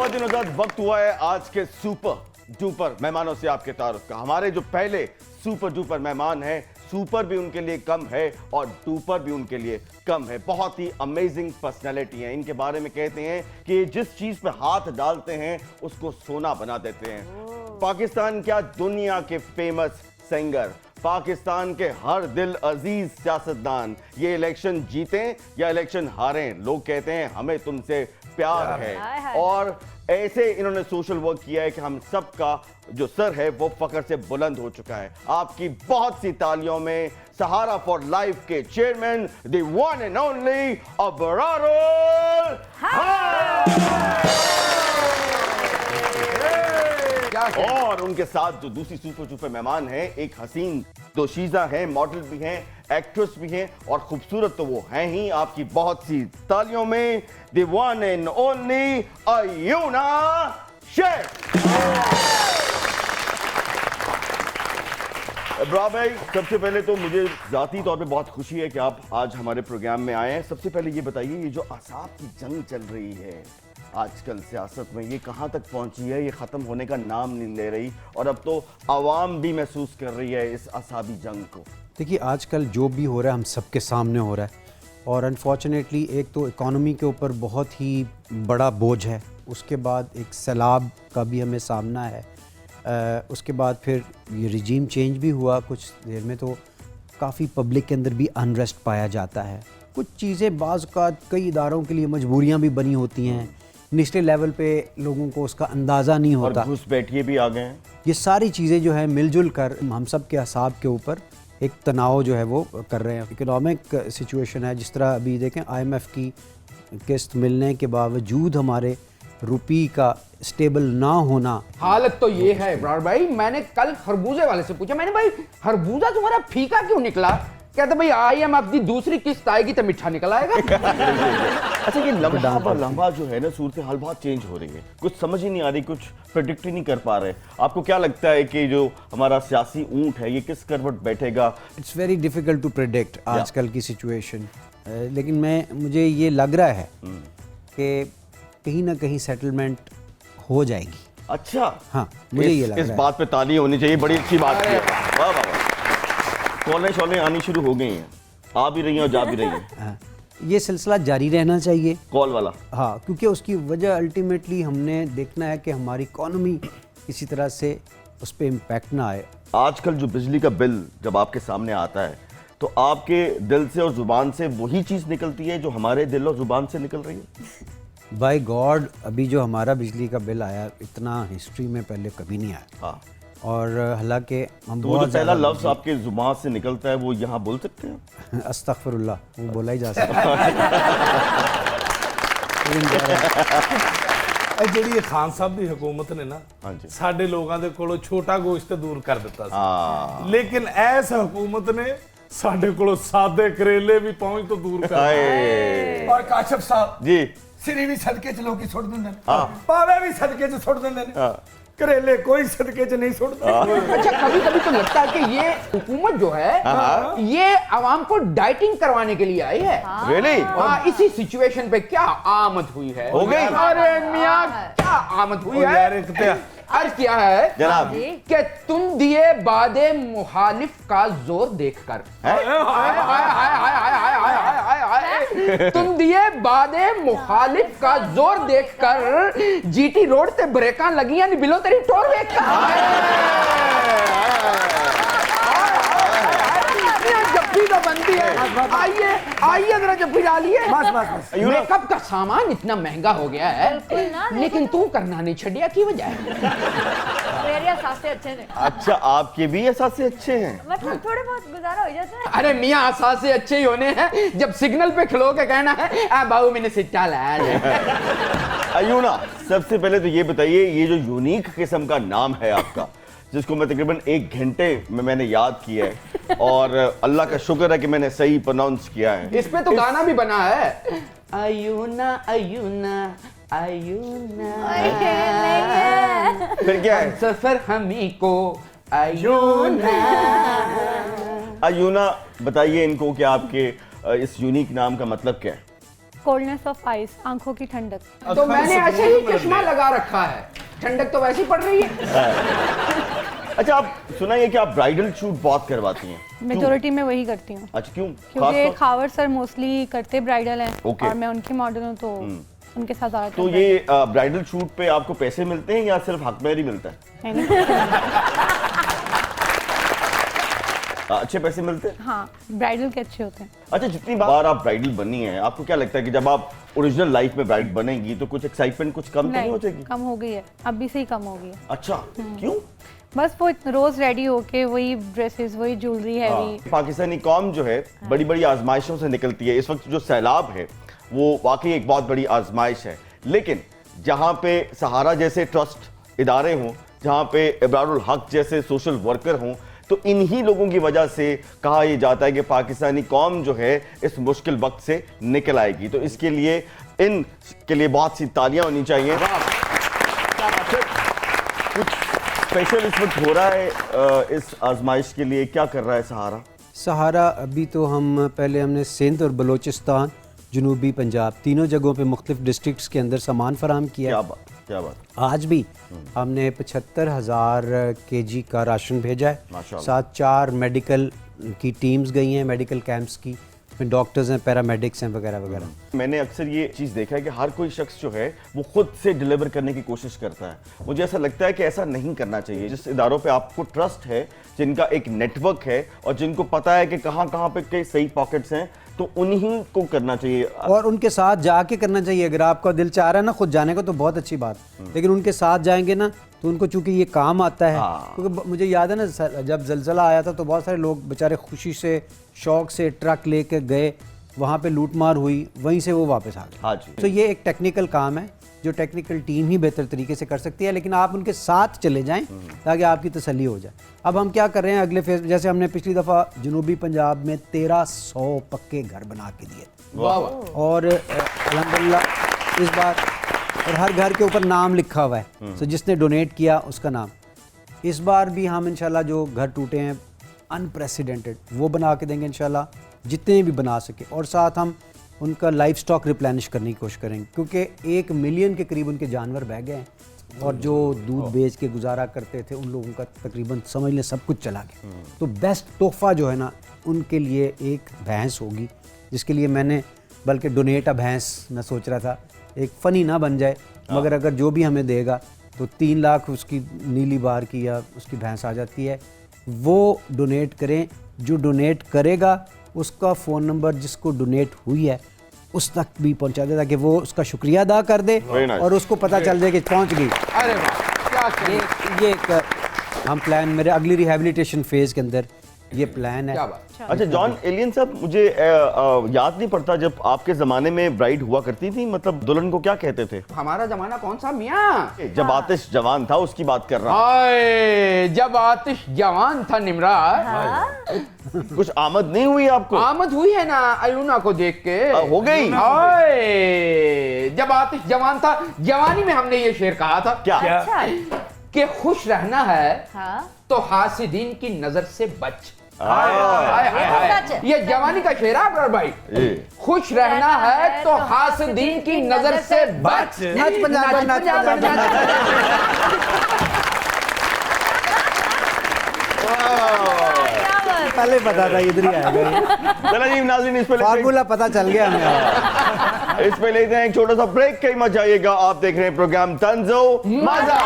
ख़वातीन और हज़रात, वक्त हुआ है आज के सुपर डुपर मेहमानों से आपके तारुफ का। हमारे जो पहले सुपर डुपर मेहमान हैं, सुपर भी उनके लिए कम है और डुपर भी उनके लिए कम है। बहुत ही अमेजिंग पर्सनैलिटी है। इनके बारे में कहते हैं कि जिस चीज पे हाथ डालते हैं उसको सोना बना देते हैं। पाकिस्तान क्या, दुनिया के फेमस सिंगर, पाकिस्तान के हर दिल अजीज सियासतदान। ये इलेक्शन जीतें या इलेक्शन हारें, लोग कहते हैं हमें तुमसे प्यार है। और ऐसे इन्होंने सोशल वर्क किया है कि हम सबका जो सर है वो फख्र से बुलंद हो चुका है। आपकी बहुत सी तालियों में सहारा फॉर लाइफ के chairman, the one and only Abrarul और उनके साथ जो दूसरी सुपर डुपर मेहमान हैं, एक हसीन दोशीज़ा हैं, मॉडल भी हैं, एक्ट्रेस भी हैं और खूबसूरत तो वो हैं ही। आपकी बहुत सी तालियों में the one and only Ayuna Shaikh. Ibrahim भाई, सबसे पहले तो मुझे जाती तौर पे बहुत खुशी है कि आप आज हमारे प्रोग्राम में आए हैं। सबसे पहले ये बताइए, ये जो असाब की जंग चल रही है आजकल सियासत में, ये कहाँ तक पहुंची है? ये ख़त्म होने का नाम नहीं ले रही और अब तो आवाम भी महसूस कर रही है इस असाबी जंग को। देखिए, आजकल जो भी हो रहा है हम सबके सामने हो रहा है और अनफॉर्चुनेटली एक तो इकॉनमी के ऊपर बहुत ही बड़ा बोझ है, उसके बाद एक सैलाब का भी हमें सामना है, उसके बाद फिर ये रिजीम चेंज भी हुआ कुछ देर में, तो काफ़ी पब्लिक के अंदर भी अनरेस्ट पाया जाता है। कुछ चीज़ें बाज़ का कई इदारों के लिए मजबूरियाँ भी बनी होती हैं, निचले लेवल पे लोगों को उसका अंदाज़ा नहीं होता, और घुसपैठिए भी आ गए हैं। ये सारी चीज़ें जो है मिलजुल कर हम सब के असाब के ऊपर एक तनाव जो है वो कर रहे हैं। इकोनॉमिक सिचुएशन है, जिस तरह अभी देखें IMF की किस्त मिलने के बावजूद हमारे रुपी का स्टेबल ना होना। हालत तो ये है इब्रार भाई, मैंने कल खरबूजे वाले से पूछा, मैंने भाई खरबूजा तुम्हारा फीका क्यों निकला? कहते भाई IMF की दूसरी किस्त आएगी तो मीठा निकल आएगा। अच्छा, ये लम्हा जो है ना, सूरत हाल बहुत चेंज हो रही है, कुछ समझ ही नहीं आ रही, कुछ प्रेडिक्ट ही नहीं कर पा रहे। आपको क्या लगता है कि जो हमारा सियासी ऊंट है ये किस करवट बैठेगा? It's very difficult to predict आजकल की सिचुएशन, लेकिन मुझे ये लग रहा है कि कहीं ना कहीं सेटलमेंट हो जाएगी। अच्छा, हाँ, मुझे ये लग रहा है। इस बात पे ताली होनी चाहिए, बड़ी अच्छी बात है। वाह वाह, कॉलें शॉलें आनी शुरू हो गई हैं, आ भी रही हैं और जा भी रही हैं। हाँ, ये सिलसिला जारी रहना चाहिए, कॉल वाला। हाँ, क्योंकि उसकी वजह अल्टीमेटली हमने देखना है कि हमारी इकॉनमी किसी तरह से उस पर इम्पैक्ट ना आए। आजकल जो बिजली का बिल जब आपके सामने आता है तो आपके दिल से और जुबान से वही चीज़ निकलती है जो हमारे दिल और जुबान से निकल रही है? बाय गॉड, अभी जो हमारा बिजली का बिल आया इतना हिस्ट्री में पहले कभी नहीं आया। हाँ, और हालांकि हम तो वो जो पहला लफ्ज आपके जुबान से निकलता है वो यहाँ बोल सकते हैं? अस्तगफिरुल्लाह, वो बोला ही जा सकता है। ਜਿਹੜੀ ਖਾਨ ਸਾਹਿਬ ਦੀ ਹਕੂਮਤ ਨੇ ਨਾ, ਸਾਡੇ ਲੋਕਾਂ ਦੇ ਕੋਲੋਂ ਛੋਟਾ ਗੋਸ਼ਤ ਦੂਰ ਕਰ ਦਿੱਤਾ ਸੀ, ਲੇਕਿਨ ਇਸ ਹਕੂਮਤ ਨੇ ਸਾਡੇ ਕੋਲੋਂ ਸਾਦੇ ਕਰੇਲੇ ਵੀ ਪਹੁੰਚ ਤੋਂ ਦੂਰ ਕਰ ਦਿੱਤੇ। और काशिफ साहब जी, सिरी भी सदके च लोग सुट देंगे, पावे भी सदके च सुट देंगे, करेले कोई सदके च नहीं सुटते। अच्छा, कभी कभी तो लगता है कि ये हुकूमत जो है ये आवाम को डाइटिंग करवाने के लिए आई है। रियली? हाँ, इसी सिचुएशन पे क्या आमद हुई है। हो गई? अरे मियाँ, क्या आमद हुई है। अर्ज किया है जनाब कि तुम दिए बादे मुखालिफ का जोर देखकर, तुम दिए बादे मुखालिफ का जोर देखकर GT रोड ते ब्रेकां लगियां नहीं बिलो तेरी टोर जप्पी तो बनती है। आइए आइए जरा जप्पी डालिए। मेकअप का सामान इतना महंगा हो गया है, लेकिन तू करना नहीं छड़िया की वजह है। मेरे असासे अच्छे ने। अच्छा, आपके भी असासे अच्छे हैं? मतलब थोड़े बहुत गुजारा हो जाता है। अरे मियाँ, असासे अच्छे ही होने हैं जब सिग्नल पे खलो के कहना है आ बाबू मैंने सिट्टा लाया। अयूना, सबसे पहले तो ये बताइए, ये जो यूनिक किस्म का नाम है आपका, जिसको मैं तकरीबन 1 घंटे में मैंने याद किया है और अल्लाह का शुक्र है कि मैंने सही प्रोनाउंस किया है। इस पे तो गाना भी बना है, अयूना अयूना अयूना, फिर क्या है? सफर हमी को अयूना। अयूना, बताइए इनको कि आपके इस यूनिक नाम का मतलब क्या है? कोल्डनेस ऑफ आइस, आंखों की ठंडक। तो मैंने ऐसे ही चश्मा लगा रखा है, ठंडक तो वैसे ही पड़ रही है। अच्छा, आप सुनाइए कि आप ब्राइडल शूट बहुत करवाती हैं। मेजोरिटी में वही करती हूँ अच्छा, क्यों? क्योंकि खावर सर मोस्टली करते ब्राइडल हैं Okay. और मैं उनकी मॉडल हूँ तो उनके साथ ज़्यादा तो ये ब्राइडल शूट पे आपको पैसे मिलते हैं या सिर्फ हक महर ही मिलता है? अच्छे पैसे मिलते हैं? हाँ, ब्राइडल के अच्छे होते हैं। अच्छा, जितनी बार आप ब्राइडल बनी हैं, आपको क्या लगता है कि जब आप ओरिजिनल लाइफ में ब्राइड बनेंगी तो कुछ एक्साइटमेंट कुछ कम तो नहीं हो जाएगी? कम हो गई है, अभी से ही कम हो गई है। अच्छा, क्यों? बस वो रोज रेडी होके वही ड्रेसेस, वही ज्वेलरी हैवी। पाकिस्तानी कौम जो है बड़ी बड़ी आजमाइशों से निकलती है। इस वक्त जो सैलाब है वो वाकई एक बहुत बड़ी आजमाइश है, लेकिन जहाँ पे सहारा जैसे ट्रस्ट इदारे हों, जहाँ पे इब्रारुल हक जैसे सोशल वर्कर हों, तो इन्हीं लोगों की वजह से कहा यह जाता है कि पाकिस्तानी कौम जो है इस मुश्किल वक्त से निकल आएगी। तो इसके लिए इनके लिए बहुत सी तालियां होनी चाहिए। कुछ स्पेशल इस वक्त हो रहा है इस आजमाइश के लिए, क्या कर रहा है सहारा? सहारा अभी तो हम पहले हमने सिंध और बलूचिस्तान, जनूबी पंजाब, तीनों जगहों पे मुख्तलिफ डिस्ट्रिक्ट्स के अंदर सामान फराहम किया। क्या बात। आज भी हमने 75,000 kg का राशन भेजा है। माशाअल्लाह। साथ 4 मेडिकल की टीम्स गई हैं, मेडिकल कैंप्स की, में डॉक्टर्स हैं, पैरामेडिक्स हैं वगैरह वगैरह। मैंने अक्सर ये चीज़ देखा है कि हर कोई शख्स जो है वो खुद से डिलीवर करने की कोशिश करता है। मुझे ऐसा लगता है कि ऐसा नहीं करना चाहिए। जिस इदारों पे आपको ट्रस्ट है, जिनका एक नेटवर्क है और जिनको पता है कि कहाँ कहाँ पे कई सही पॉकेट्स हैं, तो उन्हीं को करना चाहिए और उनके साथ जाके करना चाहिए। अगर आपका दिल चाह रहा है ना खुद जाने को तो बहुत अच्छी बात, लेकिन उनके साथ जाएंगे ना तो उनको चूंकि ये काम आता है। क्योंकि मुझे याद है ना जब ज़लज़ला आया था तो बहुत सारे लोग बेचारे खुशी से शौक से ट्रक लेके गए, वहाँ पे लूटमार हुई, वहीं से वो वापस आ गए। हाँ जी। तो ये एक टेक्निकल काम है जो टेक्निकल टीम ही बेहतर तरीके से कर सकती है, लेकिन आप उनके साथ चले जाएं ताकि आपकी तसल्ली हो जाए। अब हम क्या कर रहे हैं अगले फेज, जैसे हमने पिछली दफ़ा जनूबी पंजाब में 1300 पक्के घर बना के दिए और अल्हम्दुलिल्लाह इस बार, और हर घर के ऊपर नाम लिखा हुआ है, तो जिसने डोनेट किया उसका नाम। इस बार भी हम इंशाल्लाह जो घर टूटे हैं अनप्रेसिडेंटेड वो बना के देंगे इंशाल्लाह, जितने भी बना सके। और साथ हम उनका लाइफ स्टॉक रिप्लेनिश करने की कोशिश करेंगे, क्योंकि 1 मिलियन के करीब उनके जानवर बह गए हैं और जो दूध बेच के गुजारा करते थे उन लोगों का तकरीबन समझ लें सब कुछ चला गया। तो बेस्ट तोहफा जो है ना उनके लिए एक भैंस होगी, जिसके लिए मैंने बल्कि डोनेट अ भैंस मैं सोच रहा था, एक फ़नी ना बन जाए, मगर अगर जो भी हमें देगा तो 3 लाख उसकी नीली बार की या उसकी भैंस आ जाती है, वो डोनेट करें। जो डोनेट करेगा उसका फ़ोन नंबर जिसको डोनेट हुई है उस तक भी पहुंचा दे, ताकि वो उसका शुक्रिया अदा कर दे और उसको पता चल जाए कि पहुंच गई। अरे वाह, क्या ये एक हम प्लान, मेरे अगली रिहैबिलिटेशन फेज़ के अंदर ये प्लान है। क्या बात। अच्छा जॉन एलियन साहब, मुझे याद नहीं पड़ता जब आपके जमाने में ब्राइड हुआ करती थी, मतलब दुल्हन को क्या कहते थे? हमारा जमाना कौन सा मियाँ? जब आतिश जवान था उसकी बात कर रहा हूं। हाय, जब आतिश जवान था निमराज, कुछ आमद नहीं हुई आपको? आमद हुई है ना अरुणा को देख के। हो गई। हाय, जब आतिश जवान था, जवानी में हमने ये शेर कहा था क्या? कि खुश रहना है हाँ? तो हासिदीन की नजर से बच। सच है। ये जवानी का शेर है अकबर भाई। खुश रहना है तो हासिदीन की नजर से बच। नाच पंजाब, नाच पंजाब। पहले पता था इधर ही आएगा। चला जी नाज़रीन, इस पे फार्मूला पता चल गया हमें। इस पे लेते हैं एक छोटा सा ब्रेक, कहीं मत जाइएगा। आप देख रहे हैं प्रोग्राम तंज़ो मज़ा।